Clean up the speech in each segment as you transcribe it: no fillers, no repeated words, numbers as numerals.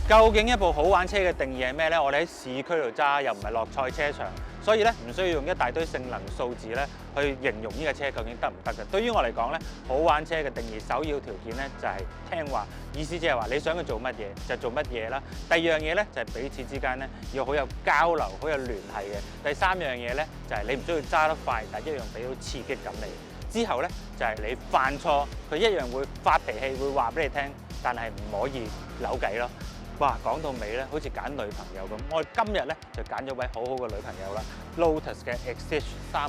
究竟一部好玩車嘅定義係咩呢？我哋喺市區度揸，又唔係落賽車場，所以咧唔需要用一大堆性能數字咧去形容呢架車究竟得唔得嘅。對於我嚟講咧，好玩車嘅定義首要條件咧就係聽話，意思即係話你想佢做乜嘢就做乜嘢啦。第二樣嘢咧就係彼此之間咧要好有交流、好有聯繫嘅。第三樣嘢咧就係你唔需要揸得快，但一樣俾到刺激感你。之後咧就係你犯錯，佢一樣會發脾氣，會話俾你聽，但係唔可以扭計咯。哇，講到尾咧，好似揀女朋友咁。我哋今日咧就揀咗位好好嘅女朋友啦 ，Lotus 嘅 Exige 350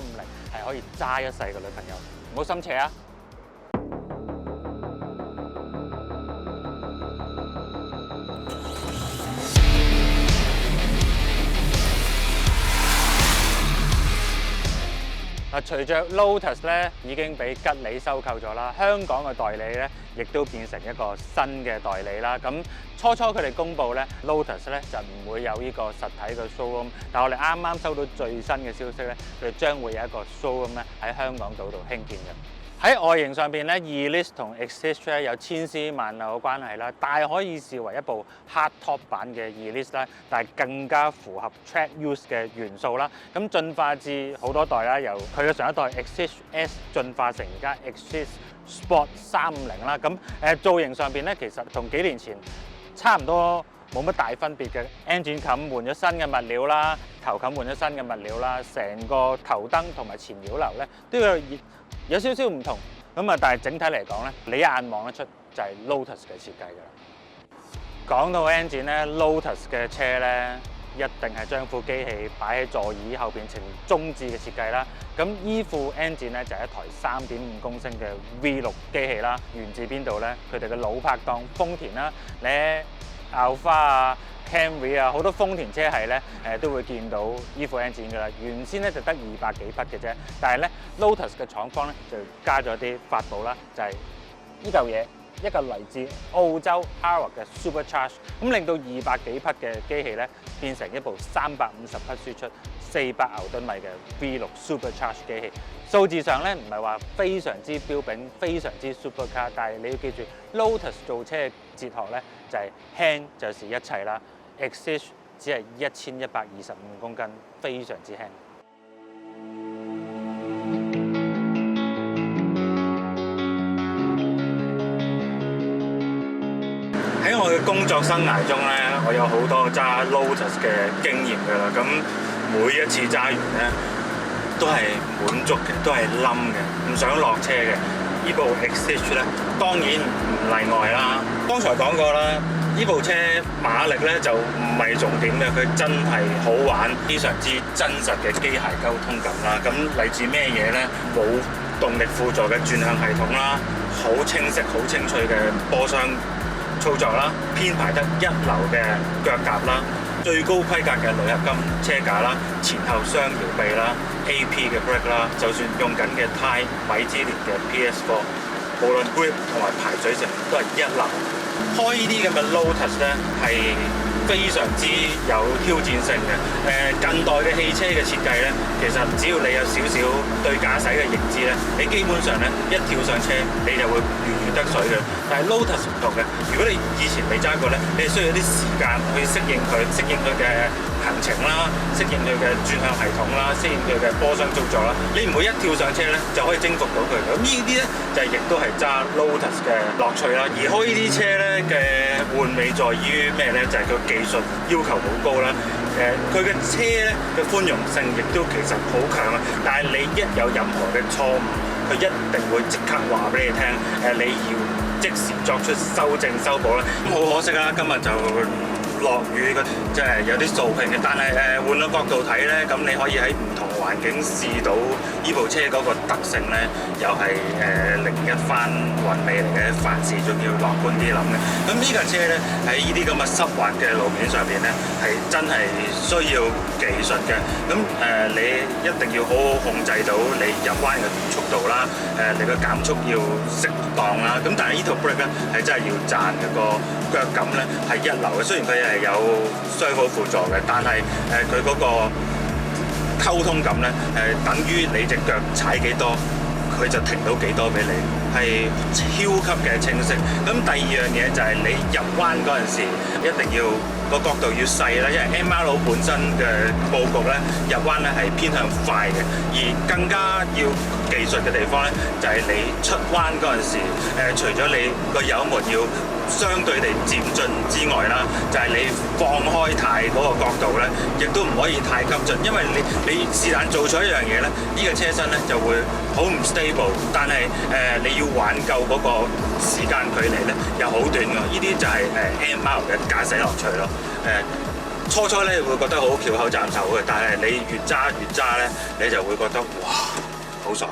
係可以揸一世嘅女朋友，唔好心邪啊！隨着 Lotus 咧已經俾吉利收購咗啦，香港嘅代理咧亦都變成一個新嘅代理啦。咁初佢哋公布咧 Lotus 咧就唔會有呢個實體嘅 showroom， 但我哋啱啱收到最新嘅消息咧，佢哋將會有一個 showroom 咧喺香港島度興建嘅。喺外形上邊咧 ，Elise 同 Exige 咧有千絲萬縷嘅關係啦，但係可以視為一部 hardtop 版嘅 Elise 啦，但係更加符合 track use 嘅元素啦。咁進化至好多代啦，由佢嘅上一代 Exige S 進化成而家 Exige Sport 350啦。咁造型上邊咧，其實同幾年前差唔多。冇乜大分別嘅 engine 冚換咗新嘅物料啦，頭冚換咗新嘅物料啦，成個頭燈同埋前擾流咧都有少少唔同咁啊！但係整體嚟講咧，你一眼望得出就係 Lotus 嘅設計㗎啦。講到 engine 咧 ，Lotus 嘅車咧一定係將副機器擺喺座椅後邊呈中置嘅設計啦。咁依副 engine 咧就係一台3.5公升嘅 V6 機器啦。源自邊度咧？佢哋嘅老拍檔豐田啦，你Alpha 啊、Camry 啊，好多豐田車系咧都會見到依副 engine 㗎啦。原先咧就得200幾匹嘅啫，但係咧 Lotus 嘅廠方咧就加咗啲法寶啦，就係依嚿嘢，一個嚟自澳洲 Harrock 嘅 Supercharge， 咁令到200幾匹嘅機器咧變成一部350匹輸出、400牛頓米嘅 V6 Supercharge 機器。數字上咧唔係話非常之標炳、非常之 supercar， 但係你要記住 Lotus 造車嘅哲學咧就係輕就是一切啦。Exige 只係1125公斤，非常之輕。喺我嘅工作生涯中咧，我有好多揸 Lotus 嘅經驗㗎啦。咁每一次揸完咧，都係滿足嘅，都係冧嘅，唔想落車嘅。呢部 Exige 咧，當然唔例外啦。剛才講過啦，呢部車馬力咧就唔係重點嘅，佢真係好玩，非常之真實嘅機械溝通感啦。咁嚟自咩嘢咧？冇動力輔助嘅轉向系統啦，好清晰、好清脆嘅波箱操作啦，編排得一流嘅腳踏啦。最高規格嘅鋁合金車架啦，前後雙搖臂啦 ，AP 嘅 brake 啦，就算用緊嘅胎米芝蓮嘅 PS4， 無論 grip 同埋排水性都係一流。開呢啲咁嘅 Lotus 咧係非常之有挑戰性嘅。近代嘅汽車嘅設計咧，其實只要你有少少對駕駛嘅認知咧，你基本上咧一跳上車你就會如魚得水嘅。但係 Lotus 唔同嘅，如果你以前未揸過咧，你係需要啲時間去適應佢嘅行程啦，適應佢嘅轉向系統啦，適應佢嘅波箱操作啦。你唔會一跳上車咧就可以征服到佢。咁呢啲咧就亦都係揸 Lotus 嘅樂趣啦。而開呢啲車咧嘅玩味在於咩咧？就係佢技術要求好高啦。佢嘅車咧嘅寬容性亦都其實好強啊。但係你一有任何嘅錯誤，佢一定會即刻話俾你聽。你要即時作出修正修補啦。咁好可惜啦，今日就落雨，即係有啲掃興嘅。但係換個角度睇咧，咁你可以喺唔同環境試到呢部車嗰個特性咧，又係另一番韻味嚟嘅。凡事仲要樂觀啲諗嘅。咁呢架車咧喺呢啲咁嘅濕滑嘅路面上邊咧，係真係需要技術嘅。咁你一定要好好控制到你入彎嘅速度啦，你個減速要適當啦。咁但係呢套 brake 咧係真係要讚嘅，個腳感咧係一流嘅。雖然佢係有雙輔輔助嘅，但係佢嗰個溝通感咧等於你隻腳踩幾多，佢就停到幾多俾你。係超級嘅清晰。咁第二樣嘢就係你入彎嗰陣時，一定要個角度要細啦，因為 MR 本身嘅佈局咧入彎咧係偏向快嘅，而更加要技術嘅地方咧就係你出彎嗰陣時，除咗你個油門要相對地漸進之外啦，就係你放開軚嗰個角度咧，亦都唔可以太急進，因為你是但做咗一樣嘢咧，呢個車身咧就會好唔 stable，但係你要挽救嗰個時間距離咧又好短㗎，呢啲就係MR 嘅駕駛樂趣咯。初初咧會覺得好翹口斬手嘅，但係你越揸咧，你就會覺得哇好爽。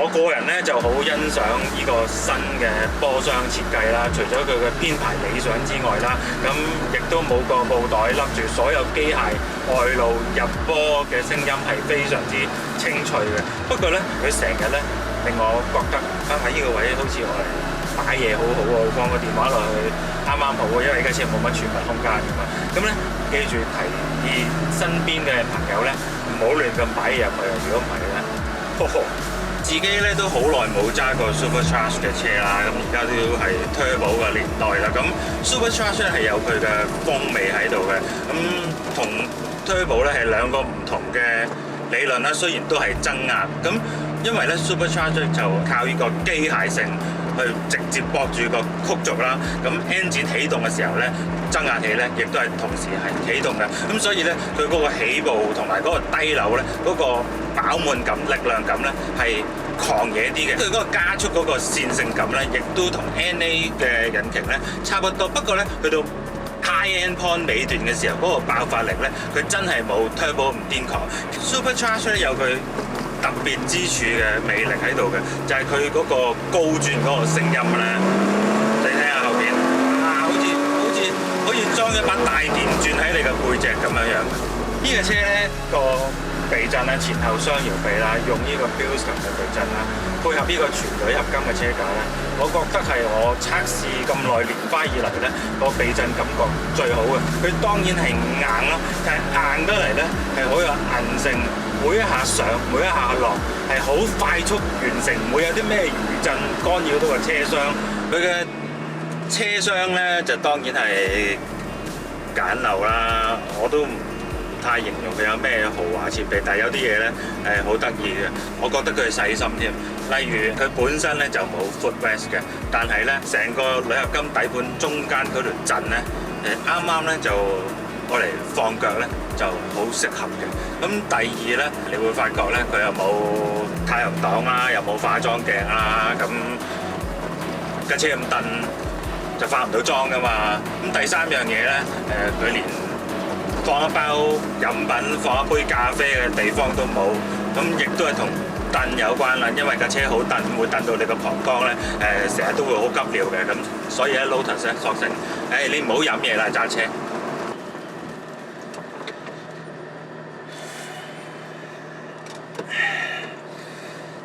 我個人咧就好欣賞呢個新嘅波箱設計啦，除咗佢嘅編排理想之外啦，咁亦都冇個布袋笠住，所有機械外露入波嘅聲音係非常之清脆嘅。不過咧，佢成日咧令我覺得喺呢個位好似我嚟擺嘢好好喎，放個電話落去啱啱好喎，因為呢架車冇乜儲物空間㗎嘛。咁咧記住提議身邊嘅朋友咧唔好亂咁擺嘢入去啊！如果唔係咧，自己咧都好耐冇揸過 Supercharge 嘅車啦，咁而家都係 Turbo 嘅年代啦。咁 Supercharge 咧係有佢嘅風味喺度嘅，咁同 Turbo 咧係兩個唔同嘅理論啦。雖然都係增壓，咁因為咧 Supercharge 就靠呢個機械性去直接駁住個曲軸啦。咁 engine 起動嘅時候咧，增壓器咧亦都係同時係啟動嘅。咁所以咧，佢嗰個起步同埋嗰個低扭咧，嗰個飽滿感、力量感咧係狂野啲嘅。佢嗰個加速嗰個線性感咧，亦都同 NA 嘅引擎咧差不多。不過咧，去到 high end point 尾段嘅時候，嗰個爆發力咧，佢真係冇 Turbo 咁癲狂。Supercharge 咧有佢特別之處嘅魅力喺度嘅，就係佢嗰個高轉嗰個聲音咧。你睇下後邊，好似裝一把大電鑽喺你嘅背脊咁樣樣。呢個車咧個避震咧前後雙搖臂啦，用呢個 Bilstein 嘅避震啦，配合呢個全鋁合金嘅車架咧，我覺得係我測試咁耐蓮花以嚟咧個避震感覺最好嘅。佢當然係硬啦，但係硬得嚟咧係好有韌性，每一下上每一下落係好快速完成，唔會有啲咩餘震干擾到個車廂。佢嘅車廂咧就當然係簡陋啦，我都唔太形容佢有咩豪華設備，但係有啲嘢咧好得意嘅，我覺得佢係細心添。例如佢本身咧就冇 footrest 嘅，但係咧成個鋁合金底盤中間嗰條震咧啱啱咧就攞嚟放腳咧就好適合嘅。咁第二咧，你會發覺咧佢又冇太陽擋啦，又冇化妝鏡啦，咁架車咁燉就化唔到妝噶嘛。咁第三樣嘢咧，佢連放一包飲品、放一杯咖啡嘅地方都冇，咁亦都係同燉有關啦。因為架車好燉，會燉到你個膀胱咧，成日都會好急尿嘅。咁所以咧 Lotus 咧索性，你唔好飲嘢啦，揸車。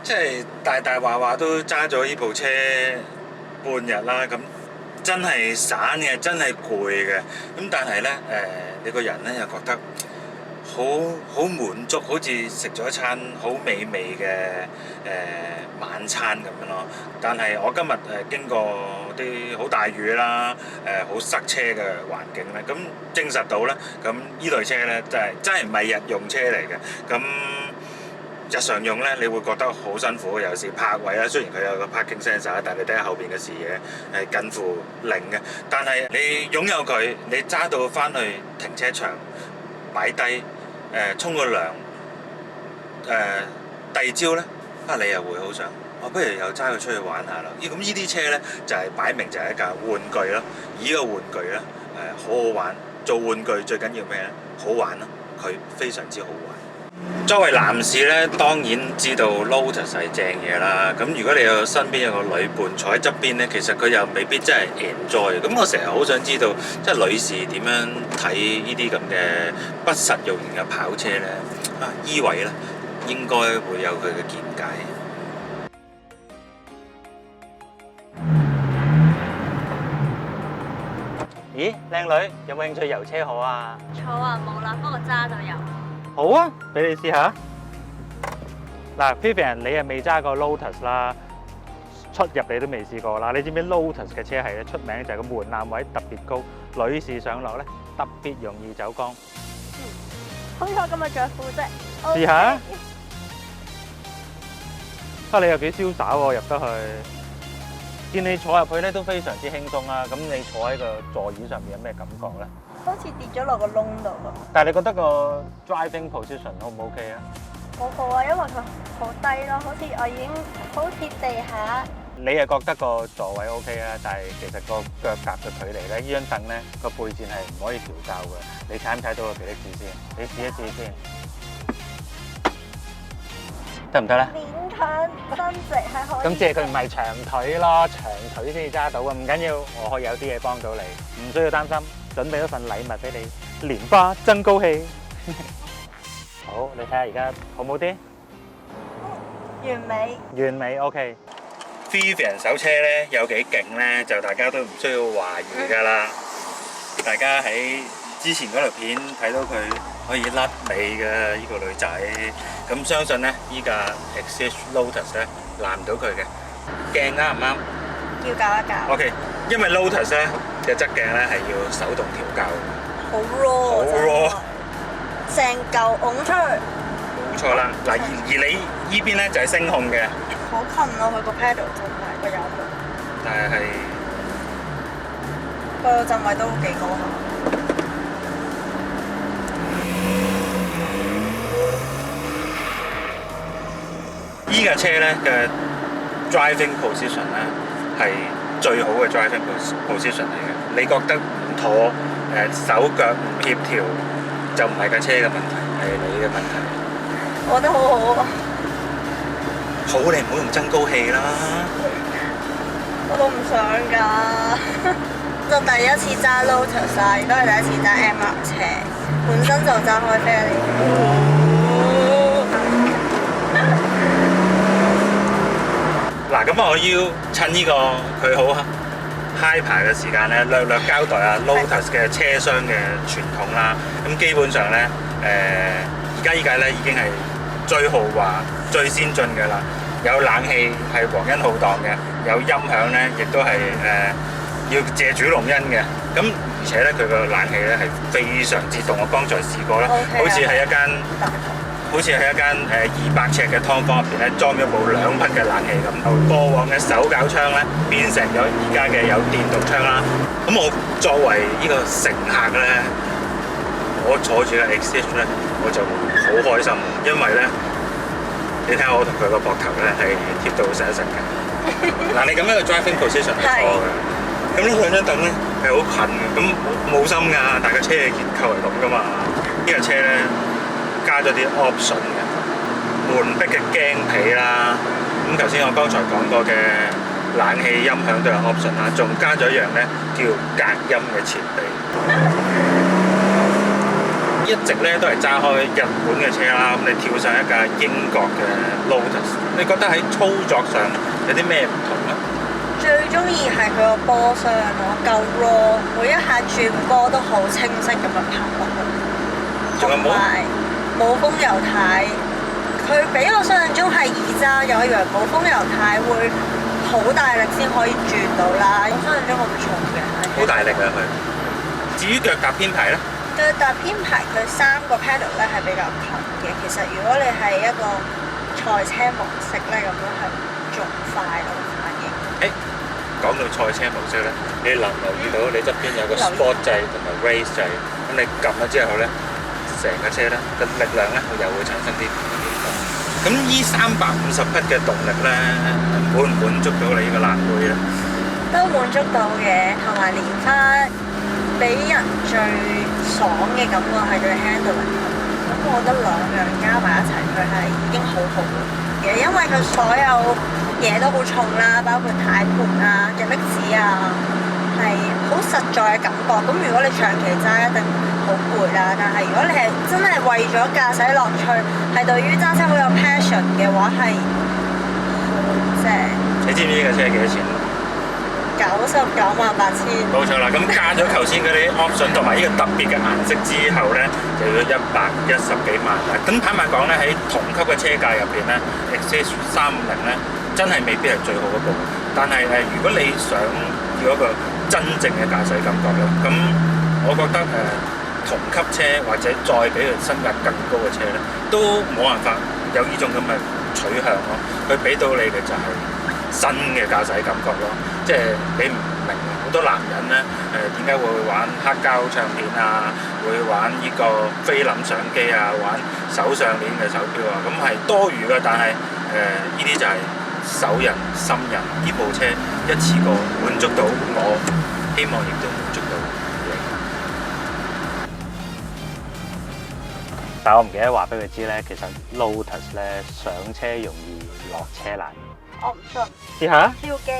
即係大話都揸咗呢部車半日啦，咁真係散嘅，真係攰嘅。咁但係咧，你個人咧又覺得好滿足，好似食咗一餐好美味嘅晚餐咁樣咯。但係我今日經過啲好大雨啦，好塞車嘅環境咧，咁證實到咧，咁呢類車咧真係唔係日用車嚟嘅。咁日常用咧，你會覺得好辛苦，尤其是泊位啦。雖然佢有個 parking sensor，但係你睇下後邊嘅視野係近乎零嘅。但係你擁有佢，你揸到翻去停車場擺低，沖個涼，第二朝咧，你又會好想，我不如又揸佢出去玩下啦。咁呢啲車咧就係擺明就係一架玩具咯。而呢個玩具咧好好玩，做玩具最緊要咩咧？好玩咯，佢非常之好玩。作為男士咧，當然知道 Lotus 係正嘢啦。咁如果你有身邊有個女伴坐喺側邊咧，其實佢又未必真係 enjoy。咁我成日好想知道，即係女士點樣睇呢啲咁嘅不實用型嘅跑車咧？依位咧應該會有佢嘅見解。咦，靚女，有冇興趣遊車河啊？坐啊冇啦，不過揸就有。好啊，俾你試下。嗱 ，Vivian 你又未揸過 Lotus 啦，出入你都未試過啦。你知唔知 Lotus 嘅車係咧出名就係個門檻位特別高，女士上落咧特別容易走光。好彩我今日着褲啫。試下啊！你又幾瀟灑喎，入得去。見你坐入去咧都非常之輕鬆啦。咁你坐喺個座椅上面有咩感覺咧？好似跌咗落個窿度咁。但係你覺得個 driving position 好唔 OK 啊？好好啊，因為佢好低咯，好似我已經好貼地下。你係覺得個座位 OK 啊，但係其實個腳夾嘅距離咧，呢張凳咧個背墊係唔可以調校嘅。你踩唔踩到個皮力士先？你試一試先，得唔得咧？勉強伸直係可以。咁即係佢唔係長腿咯，長腿先至揸到啊！唔緊要，我可以有啲嘢幫到你，唔需要擔心。準備咗份禮物俾你，蓮花增高器。好，你睇下而家好唔好啲？完美。完美 OK。Vivian 手車咧有幾勁咧，就大家都唔需要懷疑㗎啦。大家喺之前嗰條片睇到佢可以甩尾嘅呢個女仔，咁相信咧依架 XCH Lotus 咧難唔到佢嘅。鏡啱唔啱？要校一校。 OK， 因為 Lotus 咧嘅側鏡咧係要手動調校，好 raw。好 raw，成嚿拱出去。冇錯啦。嗱，而你依邊咧就係聲控嘅，好近咯，佢個 pedal 就唔係個油門。但係個震位都幾高下。依架車咧嘅 driving position 咧係最好嘅 driving position 嚟嘅。你覺得唔妥，手腳唔協調，就唔係架車嘅問題，係你嘅問題。我覺得好好啊。好，你唔好用增高器啦。我都唔想㗎。就第一次揸 Lotus 啊，亦都係第一次揸 MR 車，本身就揸開飛利。嗱，咁我要趁呢個佢好high 排嘅時間咧，略略交代下 Lotus 嘅車廂嘅傳統啦。咁基本上咧，而家依架咧已經係最豪華、最先進嘅啦。有冷氣係皇恩浩蕩嘅，有音響咧亦都係要借主隆恩嘅。咁而且咧，佢個冷氣咧係非常之凍。我剛才試過啦，好似係一間。好似喺一間200尺嘅劏房入邊咧，裝咗部2匹嘅冷氣咁。過往嘅手搞窗咧，變成咗而家嘅有電動窗啦。咁我作為呢個乘客咧，我坐住嘅 XCH 咧，我就好開心，因為咧，你睇下我同佢個膊頭咧係貼到實一實嘅。嗱，你咁樣嘅 driving position 係錯嘅。咁呢兩張凳咧係好近嘅，咁冇心㗎，大架車嘅結構係咁㗎嘛。呢架車咧。加咗啲 option 嘅門壁嘅鏡皮啦，咁頭先我剛才講過嘅冷氣音響都有 option 啦，仲加咗一樣咧叫隔音嘅設備。一直咧都係揸開日本嘅車啦，咁你跳上一架英國嘅 Lotus， 你覺得喺操作上有啲咩唔同咧？最中意係佢個波箱咯，夠 raw，每一下轉波都好清晰咁樣拍落去。仲有冇？冇風油軚，佢比我想象中係易揸，又以為冇風油軚會好大力先可以轉到啦。我想象中咁重嘅。好大力啊佢！至於腳踏編排咧？腳踏編排佢3個 pedal 咧係比較近嘅。其實如果你係一個賽車模式咧，咁樣係仲快咯反應。講到賽車模式咧，你留意到你側邊有個 Sport 掣同埋 Race 掣，咁你撳咗之後咧。成架車咧嘅力量咧，佢又會產生啲變化。咁依350匹嘅動力咧，滿唔滿足到你呢個爛妹咧？都滿足到嘅，同埋蓮花俾人最爽嘅感覺係對 handling。咁我覺得兩樣加埋一齊，佢係已經好好嘅，因為佢所有嘢都好重啦，包括軚盤啊、嘅力子啊，係好實在嘅感覺。咁如果你長期揸一定好攰啦，但係如果你係真係為咗駕駛樂趣，係對於揸車好有 passion 嘅話，係好正。你知唔知呢架車幾多錢？998000。冇錯啦，咁加咗頭先嗰啲 option 同埋呢個特別嘅顏色之後咧，就要110幾萬啦。咁坦白講咧，喺同級嘅車價入邊咧，XCH 350咧真係未必係最好嗰部。但係如果你想要一個真正嘅駕駛感覺咧，咁我覺得同級車或者再俾佢身價更高嘅車咧，都冇辦法有呢種咁嘅取向咯。佢俾到你嘅就係新嘅駕駛感覺咯。即係你唔明好多男人咧點解會玩黑膠唱片啊，會玩呢個菲林相機啊，玩手上鏈嘅手錶啊，咁係多餘嘅。但係呢啲就係手人心人，呢部車一次過滿足到我，希望亦都滿足到你。但我唔記得話俾佢知咧，其實 Lotus 咧上車容易落車難。我唔信。試下。超機。